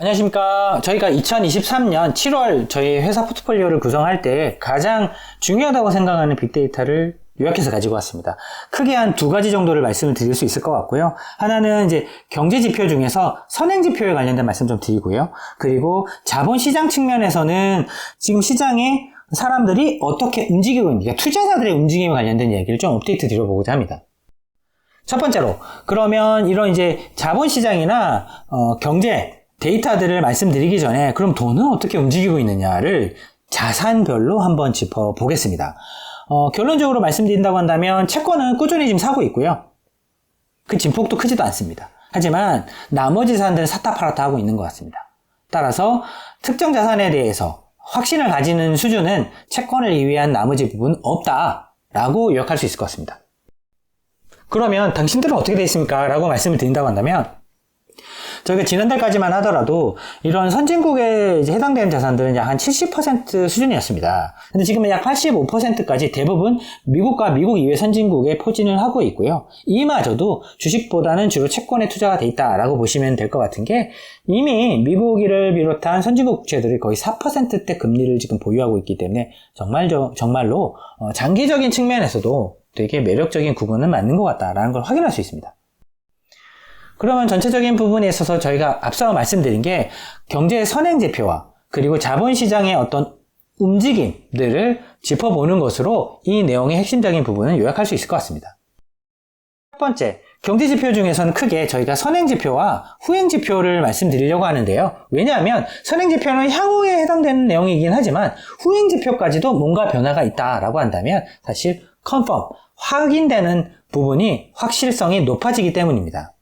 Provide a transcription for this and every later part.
안녕하십니까. 저희가 2023년 7월 저희 회사 포트폴리오를 구성할 때 가장 중요하다고 생각하는 빅데이터를 요약해서 가지고 왔습니다. 크게 한 두 가지 정도를 말씀을 드릴 수 있을 것 같고요. 하나는 이제 경제 지표 중에서 선행 지표에 관련된 말씀 좀 드리고요. 그리고 자본시장 측면에서는 지금 시장에 사람들이 어떻게 움직이고 있는지, 투자자들의 움직임에 관련된 얘기를 좀 업데이트 드려보고자 합니다. 첫 번째로, 그러면 이런 이제 자본시장이나 경제 데이터들을 말씀드리기 전에 그럼 돈은 어떻게 움직이고 있느냐를 자산별로 한번 짚어보겠습니다. 결론적으로 말씀드린다고 한다면 채권은 꾸준히 지금 사고 있고요. 그 진폭도 크지도 않습니다. 하지만 나머지 자산들은 샀다 팔았다 하고 있는 것 같습니다. 따라서 특정 자산에 대해서 확신을 가지는 수준은 채권을 이외한 나머지 부분은 없다라고 요약할 수 있을 것 같습니다. 그러면 당신들은 어떻게 되어 있습니까? 라고 말씀을 드린다고 한다면 저희가 지난달까지만 하더라도 이런 선진국에 이제 해당되는 자산들은 약 한 70% 수준이었습니다. 근데 지금은 약 85%까지 대부분 미국과 미국 이외 선진국에 포진을 하고 있고요. 이마저도 주식보다는 주로 채권에 투자가 돼 있다라고 보시면 될 것 같은 게 이미 미국을 비롯한 선진국 국채들이 거의 4%대 금리를 지금 보유하고 있기 때문에 정말로 장기적인 측면에서도 되게 매력적인 구간은 맞는 것 같다라는 걸 확인할 수 있습니다. 그러면 전체적인 부분에 있어서 저희가 앞서 말씀드린 게 경제의 선행지표와 그리고 자본시장의 어떤 움직임들을 짚어보는 것으로 이 내용의 핵심적인 부분은 요약할 수 있을 것 같습니다. 첫 번째, 경제지표 중에서는 크게 저희가 선행지표와 후행지표를 말씀드리려고 하는데요. 왜냐하면 선행지표는 향후에 해당되는 내용이긴 하지만 후행지표까지도 뭔가 변화가 있다라고 한다면 사실 컨펌, 확인되는 부분이 확실성이 높아지기 때문입니다.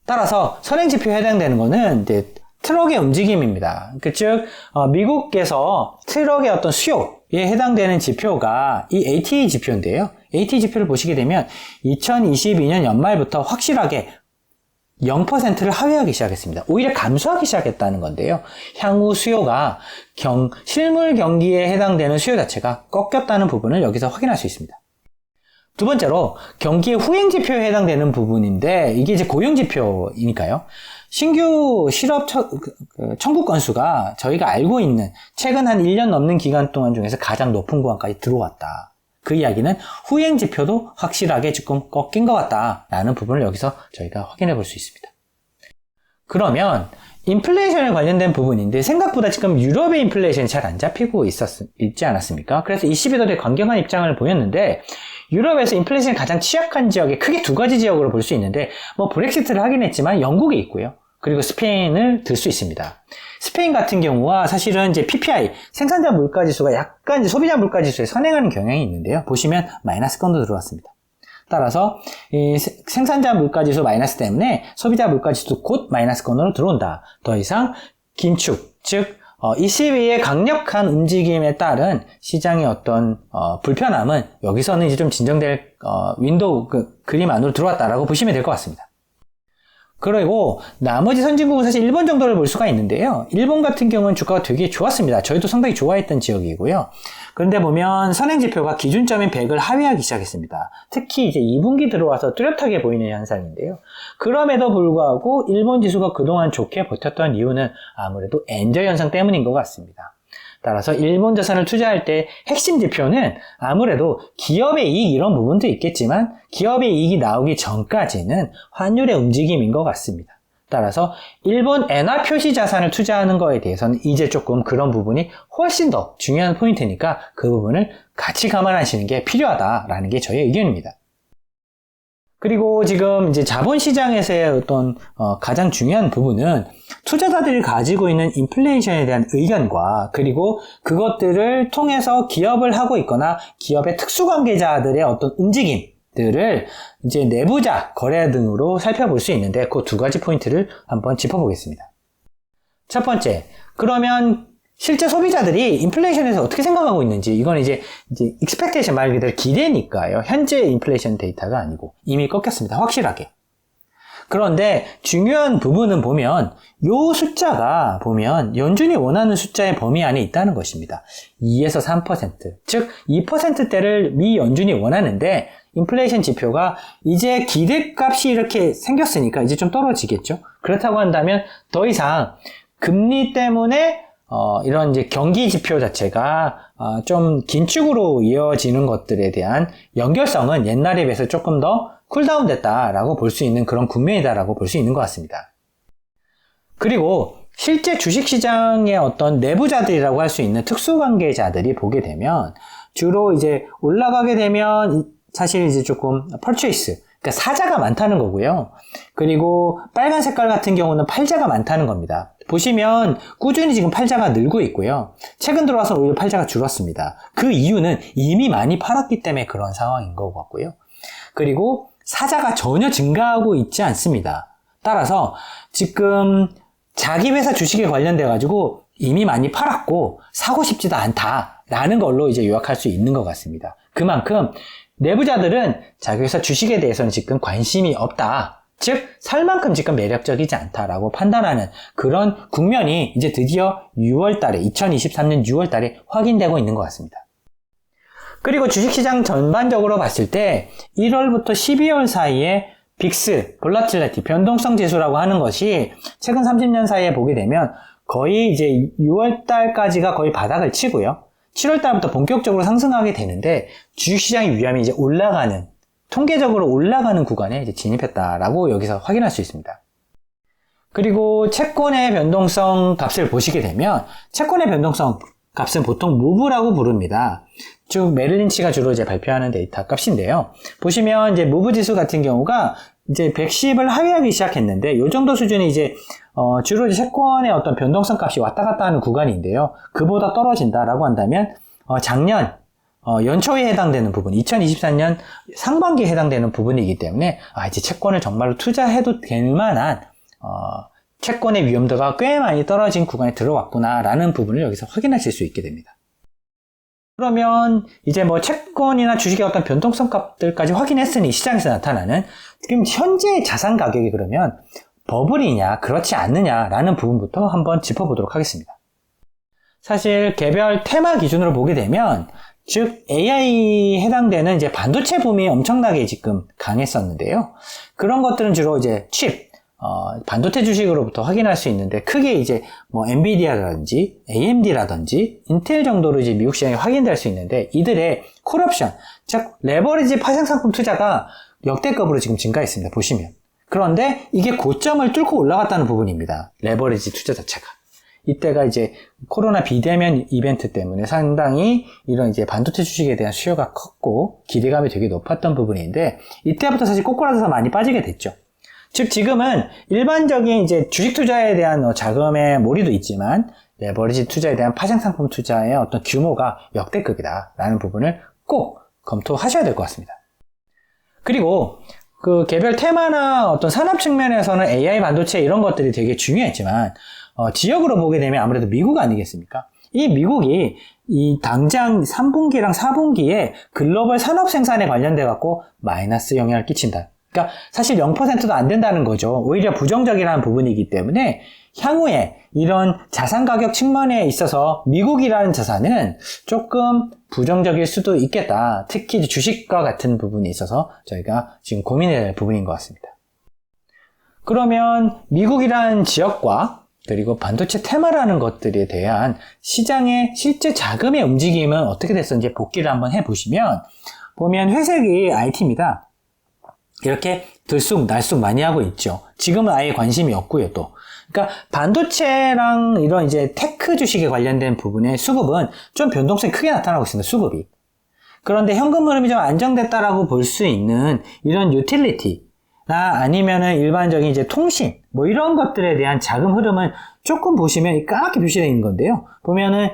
따라서 선행지표에 해당되는 거는 이제 트럭의 움직임입니다. 즉 미국에서 트럭의 어떤 수요에 해당되는 지표가 이 ATA 지표인데요. ATA 지표를 보시게 되면 2022년 연말부터 확실하게 0%를 하회하기 시작했습니다. 오히려 감소하기 시작했다는 건데요. 향후 수요가 실물 경기에 해당되는 수요 자체가 꺾였다는 부분을 여기서 확인할 수 있습니다. 두 번째로 경기의 후행지표에 해당되는 부분인데 이게 이제 고용지표이니까요. 신규 실업 청구 건수가 저희가 알고 있는 최근 한 1년 넘는 기간 동안 중에서 가장 높은 구간까지 들어왔다. 그 이야기는 후행지표도 확실하게 조금 꺾인 것 같다라는 부분을 여기서 저희가 확인해 볼 수 있습니다. 그러면 인플레이션에 관련된 부분인데 생각보다 지금 유럽의 인플레이션이 잘 안 잡히고 있지 않았습니까? 그래서 ECB도 되게 강경한 입장을 보였는데 유럽에서 인플레이션이 가장 취약한 지역이 크게 두 가지 지역으로 볼 수 있는데 브렉시트를 하긴 했지만 영국이 있고요. 그리고 스페인을 들 수 있습니다. 스페인 같은 경우와 사실은 이제 PPI 생산자 물가지수가 약간 이제 소비자 물가지수에 선행하는 경향이 있는데요. 보시면 마이너스권도 들어왔습니다. 따라서 이 생산자 물가지수 마이너스 때문에 소비자 물가지수 곧 마이너스권으로 들어온다. 더 이상 긴축, 즉 ECB의 강력한 움직임에 따른 시장의 어떤 불편함은 여기서는 이제 좀 진정될 윈도우 그림 안으로 들어왔다라고 보시면 될 것 같습니다. 그리고 나머지 선진국은 사실 일본 정도를 볼 수가 있는데요. 일본 같은 경우는 주가가 되게 좋았습니다. 저희도 상당히 좋아했던 지역이고요. 그런데 보면 선행지표가 기준점인 100을 하회하기 시작했습니다. 특히 이제 2분기 들어와서 뚜렷하게 보이는 현상인데요. 그럼에도 불구하고 일본 지수가 그동안 좋게 버텼던 이유는 아무래도 엔저 현상 때문인 것 같습니다. 따라서 일본 자산을 투자할 때 핵심 지표는 아무래도 기업의 이익 이런 부분도 있겠지만 기업의 이익이 나오기 전까지는 환율의 움직임인 것 같습니다. 따라서 일본 엔화 표시 자산을 투자하는 거에 대해서는 이제 조금 그런 부분이 훨씬 더 중요한 포인트니까 그 부분을 같이 감안하시는 게 필요하다라는 게 저의 의견입니다. 그리고 지금 이제 자본시장에서의 어떤 가장 중요한 부분은 투자자들이 가지고 있는 인플레이션에 대한 의견과 그리고 그것들을 통해서 기업을 하고 있거나 기업의 특수관계자들의 어떤 움직임들을 이제 내부자 거래 등으로 살펴볼 수 있는데 그 두 가지 포인트를 한번 짚어보겠습니다. 첫 번째, 그러면 실제 소비자들이 인플레이션에서 어떻게 생각하고 있는지 이건 이제 expectation 말 그대로 기대니까요. 현재 인플레이션 데이터가 아니고 이미 꺾였습니다. 확실하게. 그런데 중요한 부분은 보면 요 숫자가 보면 연준이 원하는 숫자의 범위 안에 있다는 것입니다. 2에서 3%, 즉 2%대를 미 연준이 원하는데 인플레이션 지표가 이제 기대값이 이렇게 생겼으니까 이제 좀 떨어지겠죠. 그렇다고 한다면 더 이상 금리 때문에 이런 이제 경기 지표 자체가 좀 긴축으로 이어지는 것들에 대한 연결성은 옛날에 비해서 조금 더 쿨다운 됐다라고 볼 수 있는 그런 국면이다라고 볼 수 있는 것 같습니다. 그리고 실제 주식시장의 어떤 내부자들이라고 할 수 있는 특수관계자들이 보게 되면 주로 이제 올라가게 되면 사실 이제 조금 퍼체이스, 그러니까 사자가 많다는 거고요. 그리고 빨간 색깔 같은 경우는 팔자가 많다는 겁니다. 보시면 꾸준히 지금 팔자가 늘고 있고요. 최근 들어와서 오히려 팔자가 줄었습니다. 그 이유는 이미 많이 팔았기 때문에 그런 상황인 것 같고요. 그리고 사자가 전혀 증가하고 있지 않습니다. 따라서 지금 자기 회사 주식에 관련돼 가지고 이미 많이 팔았고 사고 싶지도 않다라는 걸로 이제 요약할 수 있는 것 같습니다. 그만큼 내부자들은 자기 회사 주식에 대해서는 지금 관심이 없다. 즉, 살 만큼 지금 매력적이지 않다라고 판단하는 그런 국면이 이제 드디어 2023년 6월달에 확인되고 있는 것 같습니다. 그리고 주식시장 전반적으로 봤을 때 1월부터 12월 사이에 빅스, 볼라틸리티, 변동성 지수라고 하는 것이 최근 30년 사이에 보게 되면 거의 이제 6월달까지가 거의 바닥을 치고요. 7월달부터 본격적으로 상승하게 되는데 주식시장의 위험이 이제 올라가는, 통계적으로 올라가는 구간에 이제 진입했다라고 여기서 확인할 수 있습니다. 그리고 채권의 변동성 값을 보시게 되면 채권의 변동성 값은 보통 무브라고 부릅니다. 즉 메릴 린치가 주로 이제 발표하는 데이터 값인데요. 보시면 이제 무브 지수 같은 경우가 이제 110을 하회하기 시작했는데 이 정도 수준이 이제 주로 이제 채권의 어떤 변동성 값이 왔다 갔다 하는 구간인데요. 그보다 떨어진다라고 한다면 작년 연초에 해당되는 부분, 2024년 상반기에 해당되는 부분이기 때문에 이제 채권을 정말로 투자해도 될 만한 채권의 위험도가 꽤 많이 떨어진 구간에 들어왔구나라는 부분을 여기서 확인하실 수 있게 됩니다. 그러면 이제 뭐 채권이나 주식의 어떤 변동성 값들까지 확인했으니 시장에서 나타나는 지금 현재 자산 가격이 그러면 버블이냐 그렇지 않느냐라는 부분부터 한번 짚어보도록 하겠습니다. 사실 개별 테마 기준으로 보게 되면 즉 AI에 해당되는 이제 반도체 붐이 엄청나게 지금 강했었는데요. 그런 것들은 주로 이제 칩, 반도체 주식으로부터 확인할 수 있는데 크게 이제 뭐 엔비디아라든지 AMD라든지 인텔 정도로 이제 미국 시장에 확인될 수 있는데 이들의 콜옵션, 즉 레버리지 파생상품 투자가 역대급으로 지금 증가했습니다. 보시면. 그런데 이게 고점을 뚫고 올라갔다는 부분입니다. 레버리지 투자 자체가. 이때가 이제 코로나 비대면 이벤트 때문에 상당히 이런 이제 반도체 주식에 대한 수요가 컸고 기대감이 되게 높았던 부분인데 이때부터 사실 꼬꾸라져서 많이 빠지게 됐죠. 즉 지금은 일반적인 이제 주식 투자에 대한 자금의 몰이도 있지만 레버리지 투자에 대한 파생상품 투자의 어떤 규모가 역대급이다라는 부분을 꼭 검토하셔야 될 것 같습니다. 그리고 그 개별 테마나 어떤 산업 측면에서는 AI 반도체 이런 것들이 되게 중요했지만 지역으로 보게 되면 아무래도 미국 아니겠습니까? 이 미국이 이 당장 3분기랑 4분기에 글로벌 산업 생산에 관련돼 갖고 마이너스 영향을 끼친다. 그러니까 사실 0%도 안 된다는 거죠. 오히려 부정적이라는 부분이기 때문에 향후에 이런 자산 가격 측면에 있어서 미국이라는 자산은 조금 부정적일 수도 있겠다. 특히 주식과 같은 부분에 있어서 저희가 지금 고민해야 될 부분인 것 같습니다. 그러면 미국이라는 지역과 그리고 반도체 테마라는 것들에 대한 시장의 실제 자금의 움직임은 어떻게 됐었는지 복기를 한번 해보시면 보면 회색이 IT입니다. 이렇게 들쑥날쑥 많이 하고 있죠. 지금은 아예 관심이 없고요, 또. 그러니까 반도체랑 이런 이제 테크 주식에 관련된 부분의 수급은 좀 변동성이 크게 나타나고 있습니다, 수급이. 그런데 현금 흐름이 좀 안정됐다라고 볼 수 있는 이런 유틸리티나 아니면은 일반적인 이제 통신, 뭐 이런 것들에 대한 자금 흐름은 조금 보시면 까맣게 표시되어 있는 건데요. 보면은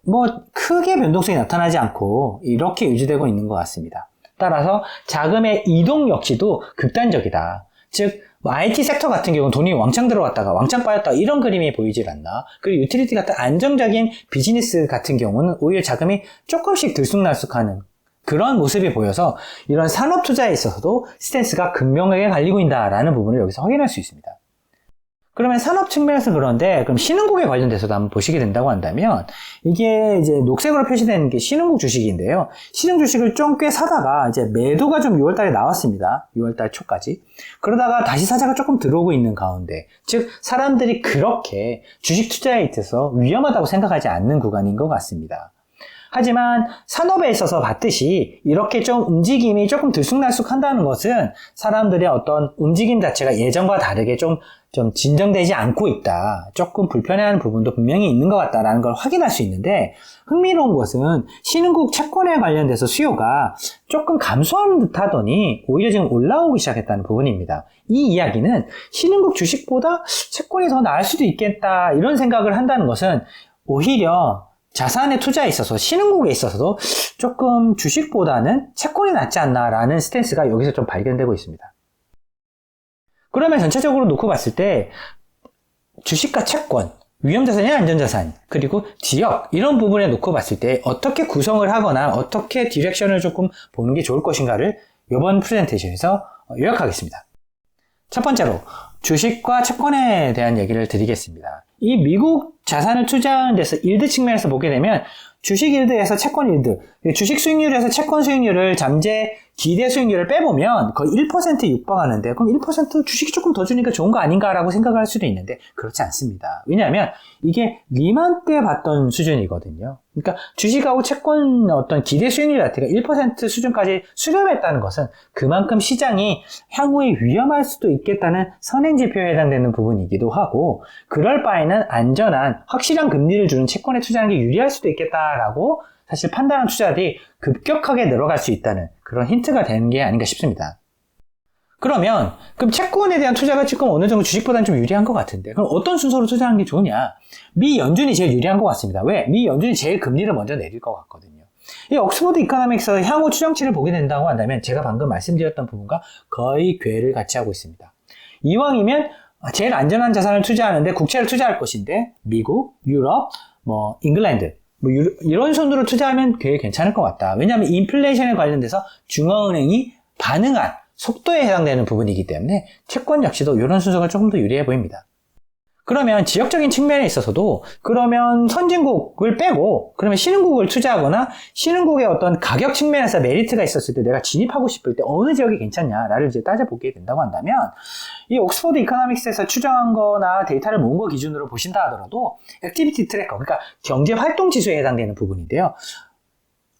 뭐 크게 변동성이 나타나지 않고 이렇게 유지되고 있는 것 같습니다. 따라서 자금의 이동 역시도 극단적이다. 즉 IT 섹터 같은 경우는 돈이 왕창 들어왔다가 왕창 빠졌다 이런 그림이 보이질 않나. 그리고 유틸리티 같은 안정적인 비즈니스 같은 경우는 오히려 자금이 조금씩 들쑥날쑥하는 그런 모습이 보여서 이런 산업 투자에 있어서도 스탠스가 극명하게 갈리고 있다라는 부분을 여기서 확인할 수 있습니다. 그러면 산업 측면에서 그런데, 그럼 신흥국에 관련돼서도 한번 보시게 된다고 한다면, 이게 이제 녹색으로 표시되는 게 신흥국 주식인데요. 신흥 주식을 좀 꽤 사다가, 이제 매도가 좀 6월달에 나왔습니다. 6월달 초까지. 그러다가 다시 사자가 조금 들어오고 있는 가운데, 즉, 사람들이 그렇게 주식 투자에 있어서 위험하다고 생각하지 않는 구간인 것 같습니다. 하지만 산업에 있어서 봤듯이 이렇게 좀 움직임이 조금 들쑥날쑥 한다는 것은 사람들의 어떤 움직임 자체가 예전과 다르게 좀 진정되지 않고 있다. 조금 불편해하는 부분도 분명히 있는 것 같다라는 걸 확인할 수 있는데, 흥미로운 것은 신흥국 채권에 관련돼서 수요가 조금 감소하는 듯 하더니 오히려 지금 올라오기 시작했다는 부분입니다. 이 이야기는 신흥국 주식보다 채권이 더 나을 수도 있겠다 이런 생각을 한다는 것은 오히려 자산의 투자에 있어서 신흥국에 있어서도 조금 주식보다는 채권이 낫지 않나라는 스탠스가 여기서 좀 발견되고 있습니다. 그러면 전체적으로 놓고 봤을 때 주식과 채권, 위험자산이나 안전자산, 그리고 지역 이런 부분에 놓고 봤을 때 어떻게 구성을 하거나 어떻게 디렉션을 조금 보는 게 좋을 것인가를 이번 프레젠테이션에서 요약하겠습니다. 첫 번째로 주식과 채권에 대한 얘기를 드리겠습니다. 이 미국 자산을 투자하는 데서 일드 측면에서 보게 되면 주식 일드에서 채권 일드, 주식 수익률에서 채권 수익률을 잠재 기대 수익률을 빼보면 거의 1%에 육박하는데, 그럼 1% 주식이 조금 더 주니까 좋은 거 아닌가라고 생각을 할 수도 있는데 그렇지 않습니다. 왜냐하면 이게 리만 때 봤던 수준이거든요. 그러니까 주식하고 채권 어떤 기대 수익률 자체가 1% 수준까지 수렴했다는 것은 그만큼 시장이 향후에 위험할 수도 있겠다는 선행지표에 해당되는 부분이기도 하고, 그럴 바에는 안전한 확실한 금리를 주는 채권에 투자하는 게 유리할 수도 있겠다라고 사실 판단한 투자들이 급격하게 늘어갈 수 있다는 그런 힌트가 되는 게 아닌가 싶습니다. 그럼 채권에 대한 투자가 지금 어느 정도 주식보다는 좀 유리한 것 같은데, 그럼 어떤 순서로 투자하는 게 좋으냐? 미 연준이 제일 유리한 것 같습니다. 왜? 미 연준이 제일 금리를 먼저 내릴 것 같거든요. 이 옥스퍼드 이코노믹스에서 향후 추정치를 보게 된다고 한다면 제가 방금 말씀드렸던 부분과 거의 궤를 같이 하고 있습니다. 이왕이면 제일 안전한 자산을 투자하는데 국채를 투자할 것인데 미국, 유럽, 잉글랜드 이런 순으로 투자하면 되게 괜찮을 것 같다. 왜냐하면 인플레이션에 관련돼서 중앙은행이 반응한 속도에 해당되는 부분이기 때문에 채권 역시도 이런 순서가 조금 더 유리해 보입니다. 그러면 지역적인 측면에 있어서도 그러면 선진국을 빼고 그러면 신흥국을 투자하거나 신흥국의 어떤 가격 측면에서 메리트가 있었을 때 내가 진입하고 싶을 때 어느 지역이 괜찮냐를 이제 따져보게 된다고 한다면, 이 옥스퍼드 이코노믹스에서 추정한 거나 데이터를 모은 거 기준으로 보신다 하더라도 액티비티 트래커, 그러니까 경제 활동 지수에 해당되는 부분인데요.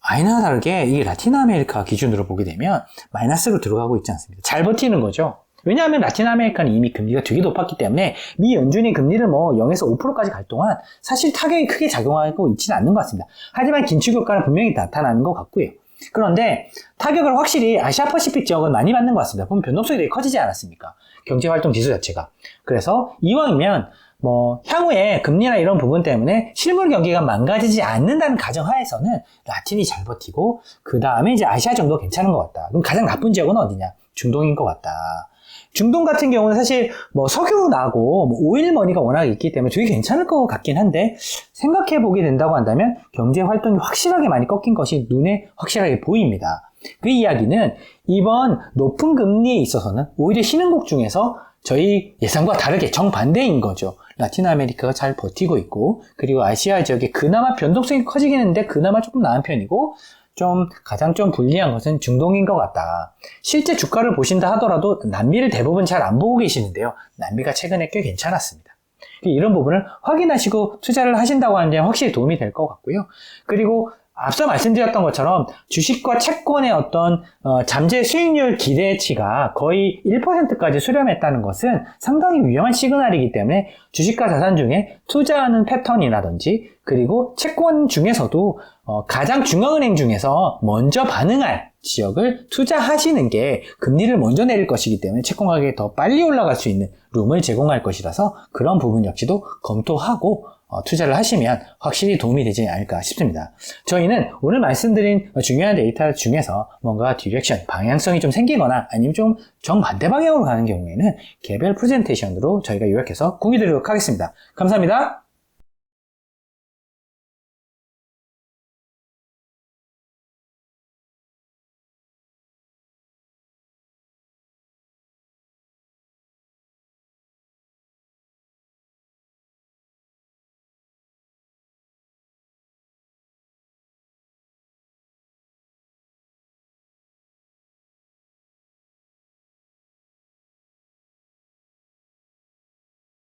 아이나 다르게 이 라틴 아메리카 기준으로 보게 되면 마이너스로 들어가고 있지 않습니다. 잘 버티는 거죠. 왜냐하면 라틴 아메리카는 이미 금리가 되게 높았기 때문에 미 연준이 금리를 0에서 5%까지 갈 동안 사실 타격이 크게 작용하고 있지는 않는 것 같습니다. 하지만 긴축 효과는 분명히 나타나는 것 같고요. 그런데 타격을 확실히 아시아 퍼시픽 지역은 많이 받는 것 같습니다. 보면 변동성이 되게 커지지 않았습니까? 경제활동 지수 자체가. 그래서 이왕이면 향후에 금리나 이런 부분 때문에 실물 경기가 망가지지 않는다는 가정하에서는 라틴이 잘 버티고 그 다음에 이제 아시아 정도 괜찮은 것 같다. 그럼 가장 나쁜 지역은 어디냐? 중동인 것 같다. 중동 같은 경우는 사실 석유 나고 오일 머니가 워낙 있기 때문에 되게 괜찮을 것 같긴 한데, 생각해 보게 된다고 한다면 경제 활동이 확실하게 많이 꺾인 것이 눈에 확실하게 보입니다. 그 이야기는 이번 높은 금리에 있어서는 오히려 신흥국 중에서 저희 예상과 다르게 정반대인 거죠. 라틴 아메리카가 잘 버티고 있고, 그리고 아시아 지역에 그나마 변동성이 커지긴 했는데 그나마 조금 나은 편이고, 가장 불리한 것은 중동인 것 같다. 실제 주가를 보신다 하더라도 남미를 대부분 잘 안 보고 계시는데요. 남미가 최근에 꽤 괜찮았습니다. 이런 부분을 확인하시고 투자를 하신다고 하는 데 확실히 도움이 될 것 같고요. 그리고 앞서 말씀드렸던 것처럼 주식과 채권의 어떤 잠재 수익률 기대치가 거의 1%까지 수렴했다는 것은 상당히 위험한 시그널이기 때문에 주식과 자산 중에 투자하는 패턴이라든지, 그리고 채권 중에서도 가장 중앙은행 중에서 먼저 반응할 지역을 투자하시는 게 금리를 먼저 내릴 것이기 때문에 채권 가격이 더 빨리 올라갈 수 있는 룸을 제공할 것이라서 그런 부분 역시도 검토하고 투자를 하시면 확실히 도움이 되지 않을까 싶습니다. 저희는 오늘 말씀드린 중요한 데이터 중에서 뭔가 디렉션, 방향성이 좀 생기거나 아니면 좀 정반대 방향으로 가는 경우에는 개별 프레젠테이션으로 저희가 요약해서 공유드리도록 하겠습니다. 감사합니다.